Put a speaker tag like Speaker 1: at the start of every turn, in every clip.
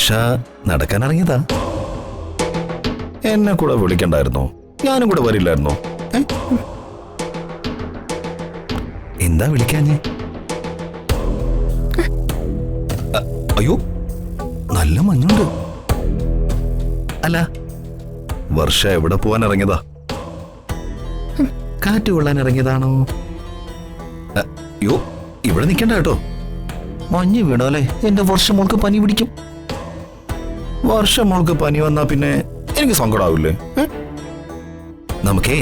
Speaker 1: വർഷ നടക്കാൻ ഇറങ്ങിയതാ. എന്നെ കൂടെ വിളിക്കണ്ടായിരുന്നോ? ഞാനും കൂടെ വരില്ലായിരുന്നോ? എന്താ വിളിക്കാഞ്ഞേ? അയ്യോ, നല്ല മഞ്ഞുണ്ട്. അല്ല, വർഷ എവിടെ പോവാൻ ഇറങ്ങിയതാ? കാറ്റ് കൊള്ളാൻ ഇറങ്ങിയതാണോ? അയ്യോ, ഇവിടെ നിൽക്കണ്ട കേട്ടോ. മഞ്ഞ് വീണാലേ എന്റെ വർഷമോൾക്ക് പനി പിടിക്കും. വർഷമോൾക്ക് പനി വന്നാ പിന്നെ എനിക്ക് സങ്കടാവില്ലേ? നമുക്കേ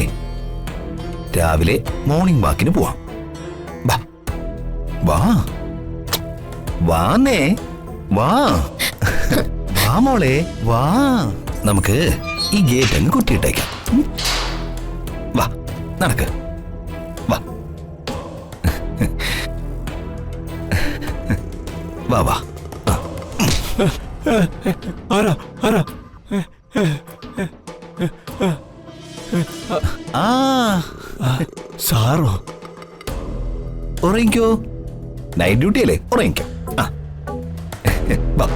Speaker 1: രാവിലെ മോർണിംഗ് വാക്കിന് പോവാം. വാ വാന്നേ, വാ വാ മോളെ, വാ. നമുക്ക് ഈ ഗേറ്റ് അങ്ങ് കുത്തിയിട്ടേക്കാം. വാ, നടക്ക്, വാ വാ വാ.
Speaker 2: സാറോ?
Speaker 1: ഉറങ്ങിക്കോ, നൈറ്റ് ഡ്യൂട്ടി അല്ലേ, ഉറങ്ങിക്കോ. വാ.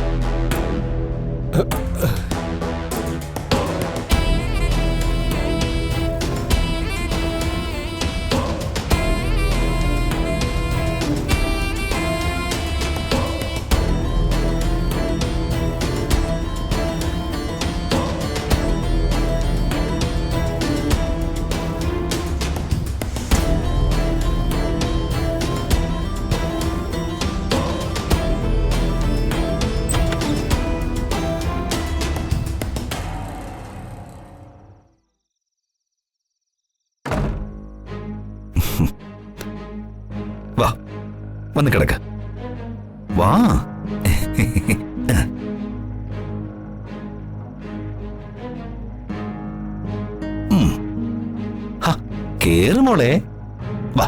Speaker 1: വാ, വന്ന് കിടക്ക. വാ. കേറ് മോളെ, വാ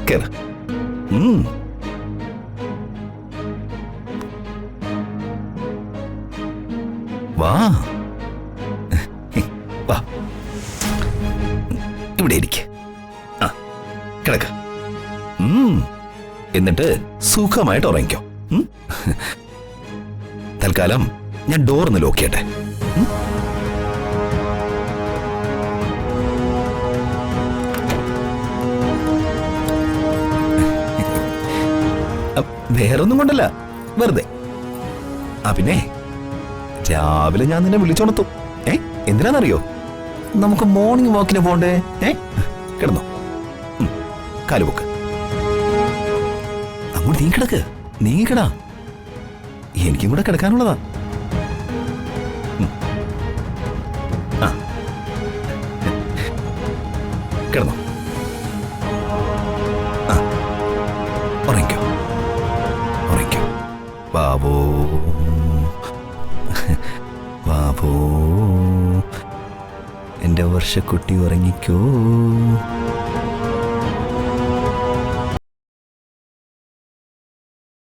Speaker 1: കേറ്. വാ വാ, ഇവിടെ ഇരിക്ക. കിടക്ക. എന്നിട്ട് സുഖമായിട്ട് ഉറങ്ങിക്കോ. തൽക്കാലം ഞാൻ ഡോറിന്ന് ലോക്ക് ചെയ്യട്ടെ. വേറൊന്നും കൊണ്ടല്ല, വെറുതെ. പിന്നെ രാവിലെ ഞാൻ നിന്നെ വിളിച്ചോണത്തും. എന്തിനാന്നറിയോ? നമുക്ക് മോർണിംഗ് വാക്കിന് പോണ്ടേ. കിടന്നോ, കാലുപൊക്ക്. അങ്ങോട്ട് നീ കിടക്ക്, നീ കിടാ. എനിക്കും കൂടെ കിടക്കാനുള്ളതാ. കിടന്നോ, ഉറങ്ങിക്കോ, ഉറങ്ങിക്കോ. ബാബോ ബാബോ, എന്റെ വർഷക്കുട്ടി ഉറങ്ങിക്കോ.